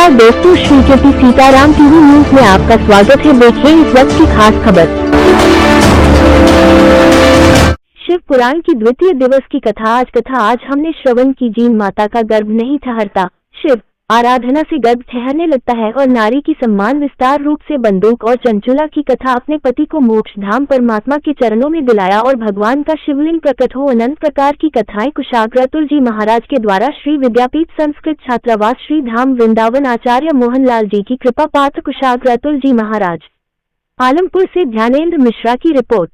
नमस्कार दोस्तों, Shri Jyoti Sitaram TV news में आपका स्वागत है। देखिए इस वक्त की खास खबर। शिव पुराण की द्वितीय दिवस की कथा। आज हमने श्रवण की जीन माता का गर्भ नहीं ठहरता, शिव आराधना से गर्भ ठहरने लगता है और नारी की सम्मान विस्तार रूप से बंदूक और चंचुला की कथा अपने पति को मोक्ष धाम परमात्मा के चरणों में दिलाया और भगवान का शिवलिंग प्रकट हो। अनंत प्रकार की कथाएं कुशाग्रतुल जी महाराज के द्वारा श्री विद्यापीठ संस्कृत छात्रावास श्री धाम वृंदावन आचार्य मोहनलाल जी की कृपा पात्र कुशाग्रतुल जी महाराज। आलमपुर से ध्यानेंद्र मिश्रा की रिपोर्ट।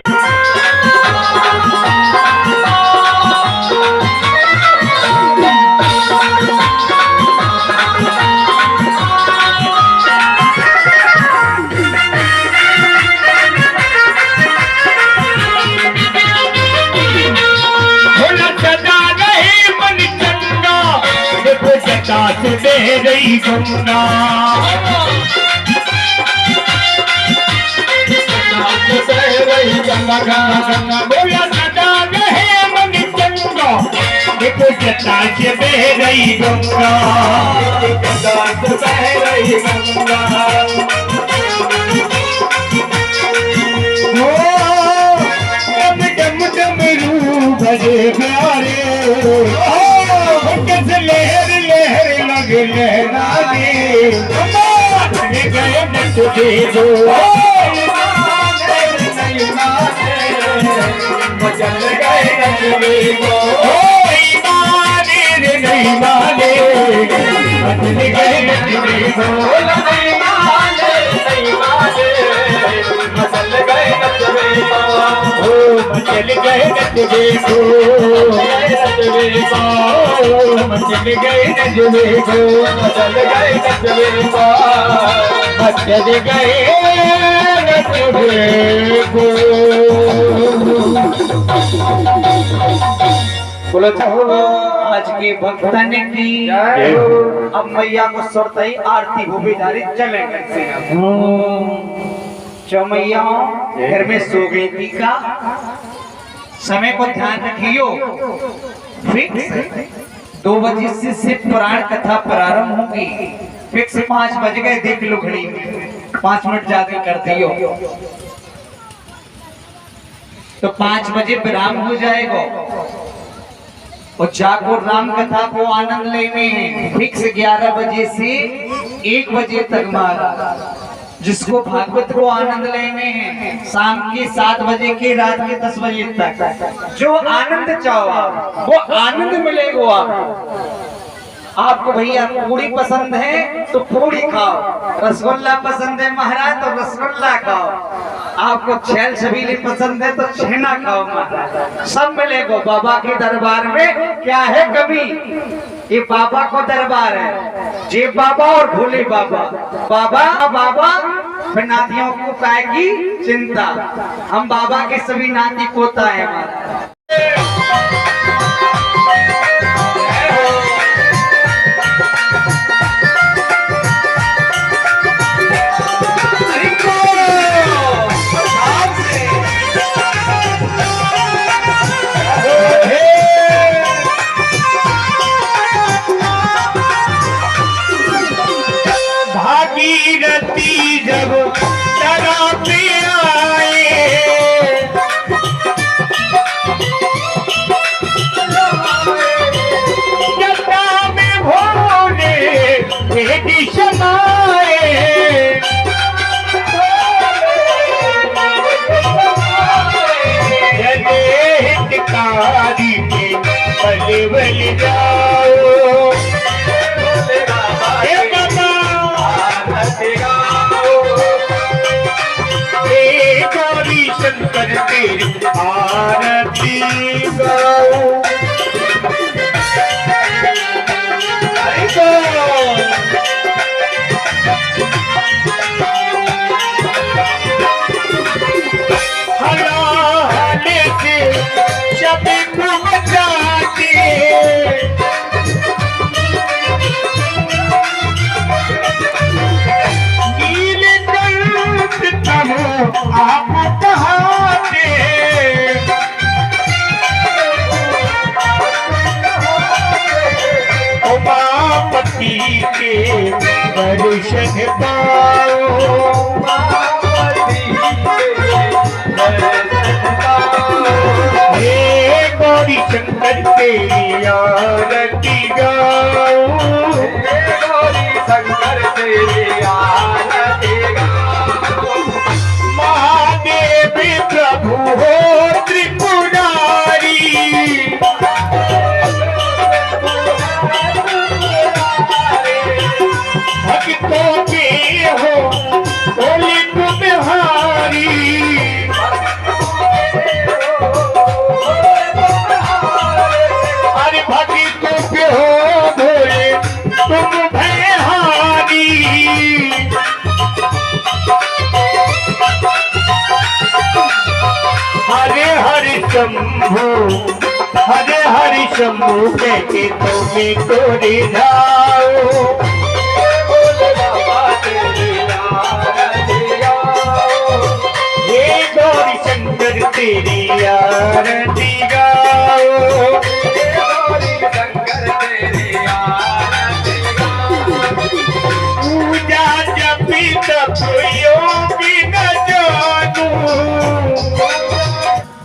दे रही गंगा गंगा गंगा गंगा बोला सदा रहे मन चंगा, देखो जटा से बह रही गंगा, जटा से बह रही गंगा। डम डम डमरू भरे प्यारे, कैसे लहर लहर लगे लहराने, गए नच दो मचल गए नचने को, नहीं माने मचल गए नचने को, नहीं माने मचल गए नचने को, मचल गए नचने को, मचल गए नचने को, मचल गए नचने को, मचल गए नचने को। बोलो आज के भक्तन की अब मैया को सुरतई आरती भूमिधारी चले गए। चमैया घर में सो गई थी का समय को ध्यान रखियो। फिक्स 2 बजे से शिव पुराण कथा प्रारंभ होगी। फिक्स 5 बज गए, देख लो घड़ी 5 मिनट ज्यादा कर दियो तो 5 बजे विराम हो जाएगा और जागो राम कथा को आनंद लेने हैं। फिक्स 11 बजे से 1 बजे तक महाराज जिसको भागवत को आनंद लेने हैं, शाम के 7 बजे के रात के 10 बजे तक जो आनंद चाहो वो आनंद मिलेगा। आपको भैया पूरी पसंद है तो पूरी खाओ, रसगुल्ला पसंद है महाराज तो रसगुल्ला खाओ, आपको छेल छबीली पसंद है तो छेना खाओ महाराज, सब मिलेगा। बाबा के दरबार में क्या है कमी, ये बाबा को दरबार है, जे बाबा और भोले बाबा। बाबा बाबा फिर नातियों को काय की चिंता, हम बाबा के सभी नाती पोता है हमारा। भागीरथी जब तरा पे आए, जटा में भोले भेदी समाए, हितकारी में बल बल जाओ, शंकर तेरी आरती गाओ। हला हले से जब मचाते आप कहाते गौरी शंकर तेरी आरती गाओ, गौरी शंकर तेरी आरती गाओ। महादेव प्रभु हो त्रिपुरारी, भक्तों के हो बोले तुम्हारी। अरे भक्तों के हो भोले तुम भयहारी। हरे हरि शंभु, हरे हरि शंभु कहके तुम्हें तोरे जाओ। हे गौरी शंकर तेरी आरती गाओ, गौरी शंकर तेरी आरती गाओ। पूजा जपी तप योगी न जानू,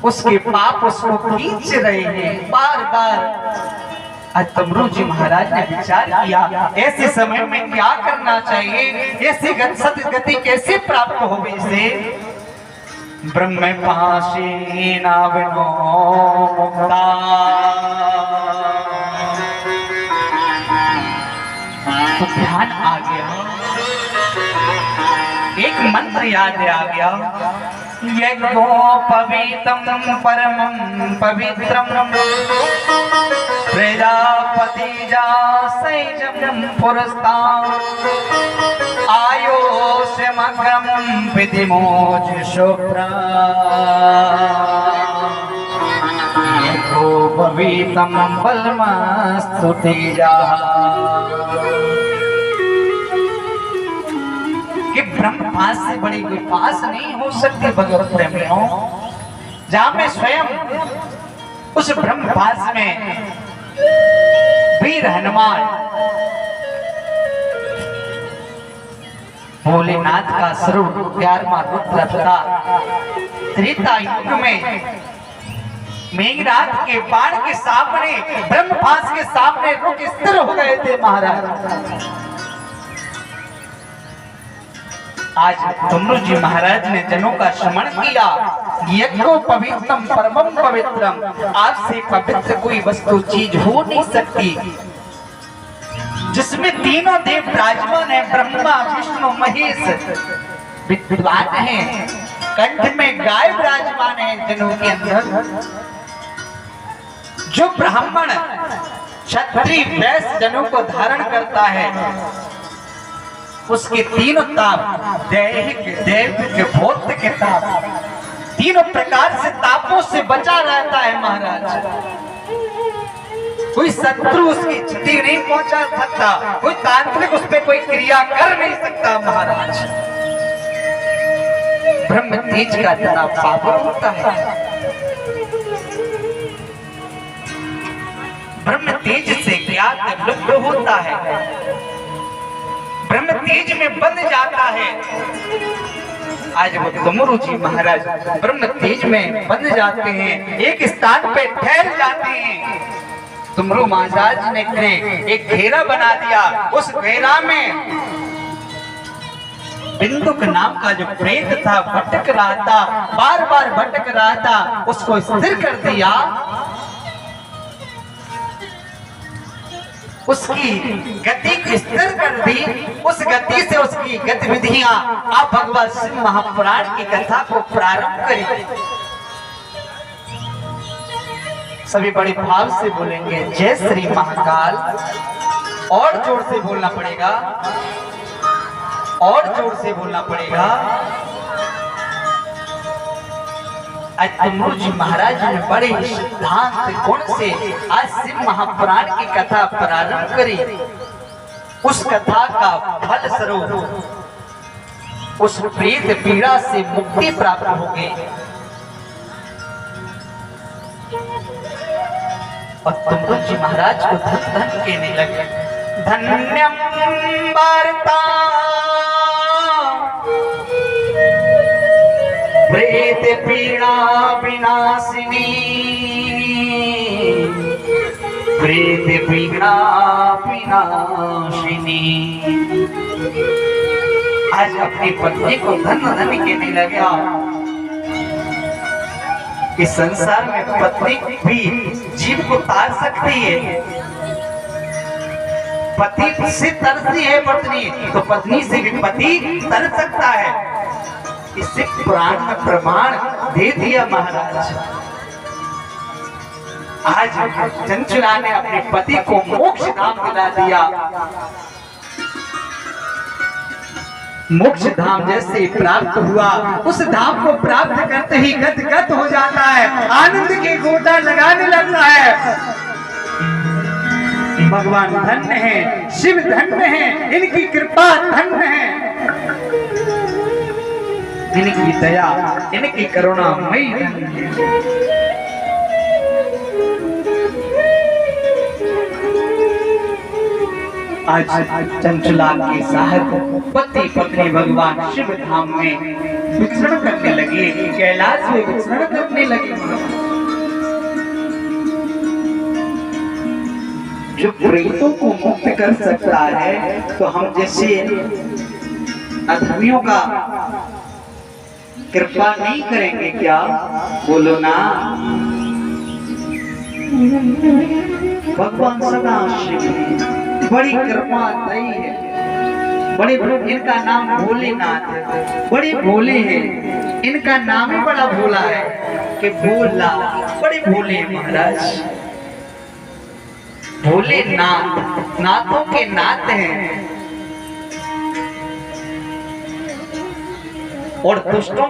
उसके पाप उसको खींच रहे हैं बार बार। आज तमरू जी महाराज ने विचार किया ऐसे समय में क्या करना चाहिए, ऐसी सदगति कैसे प्राप्त हो इसे। ब्रह्म पाशी नावनो मुक्ता, तो ध्यान आ गया, एक मंत्र याद आ गया। यज्ञोपवीतं परमं पवित्रं, प्रजापतिजा सैजं पुरस्तात्, आयोष्यमग्रं विधिमोच शुभ्रा। यज्ञोपवीतं बलमस्तु तेजा। कि ब्रह्मपास से बड़ी कोई पास नहीं हो सकती भगवत प्रेमियों। जहां मैं स्वयं उस ब्रह्मपास में वीर हनुमान भोलेनाथ का स्वरूप 11वां रुद्र अवतार त्रेता युग में मेघनाथ के बाण के सामने, ब्रह्मपास के सामने रुक स्थिर हो गए थे महाराज। आज तमरू जी महाराज ने जनों का श्रवण किया। यज्ञो पवित्रम परमम पवित्रम, आपसे पवित्र कोई वस्तु चीज हो नहीं सकती जिसमें तीनों देव विराजमान है, ब्रह्मा विष्णु महेश विद्वान है, कंठ में गाय विराजमान है जनों के अंदर। जो ब्राह्मण क्षत्रिय वैश्य जनों को धारण करता है उसके तीनों ताप, दैहिक दैविक भौतिक ताप, तीनों प्रकार से तापों से बचा रहता है महाराज। कोई शत्रु उसकी क्षति नहीं पहुंचा सकता, कोई तांत्रिक उस पर कोई क्रिया कर नहीं सकता महाराज। ब्रह्म तेज का इतना पावर होता है। ब्रह्म तेज से ज्ञात लुप्त होता है, ब्रह्म तेज में बंध जाता है। आज वो तमरू जी महाराज ब्रह्म तेज में बंध जाते हैं, एक स्थान पे ठहर जाते हैं। तमरू महाराज ने एक घेरा बना दिया, उस घेरा में बिंदुक नाम का जो प्रेत था भटक रहा था, बार बार भटक रहा था, उसको स्थिर कर दिया। उसकी गति को स्थिर कर दी, उस गति से उसकी गतिविधियां आप भगवत शिव महापुराण की कथा को प्रारंभ करें। सभी बड़े भाव से बोलेंगे जय श्री महाकाल। और जोर से बोलना पड़ेगा, और जोर से बोलना पड़ेगा। आज तमरू जी महाराज ने बड़े सिद्धांत गुण से आज शिव महापुराण की कथा प्रारंभ करी। उस कथा का फल स्वरूप उस प्रेत पीड़ा से मुक्ति प्राप्त हो गई। और तमरू जी महाराज को धन धन कहने लगे। धन्यम वार्ता प्रेत पीड़ा विनाशिनी, प्रेत पीड़ा विनाशिनी। आज अपनी पत्नी को धन धन कहने लगा। इस संसार में पत्नी भी जीव को तार सकती है। पति से तरसती है पत्नी, तो पत्नी से भी पति तरस सकता है। इससे पुराण में प्रमाण दे दिया महाराज। आज चंचला ने अपने पति को मोक्ष धाम दिला दिया। मोक्ष धाम जैसे प्राप्त हुआ, उस धाम को प्राप्त करते ही गद गद हो जाता है, आनंद के गोता लगाने लगता है। भगवान धन्य है, शिव धन्य है, इनकी कृपा धन्य है, इनकी दया, इनकी करुणा मई धन्य है। आज चंचला के साथ पति पत्नी भगवान शिव धाम में विचरण करने लगे, कैलाश में विचरण करने लगे। जो प्रेतों को मुक्त कर सकता है, तो हम जैसे अधर्मियों का कृपा नहीं करेंगे क्या? बोलो ना। भगवान सदा शिव बड़ी कृपादायी है, बड़े इनका नाम भोलेनाथ है, बड़े भोले हैं। इनका नाम ही बड़ा भोला है कि भोला, बड़े भोले हैं महाराज। भोलेनाथ, नाथों के नाथ हैं और दुष्टों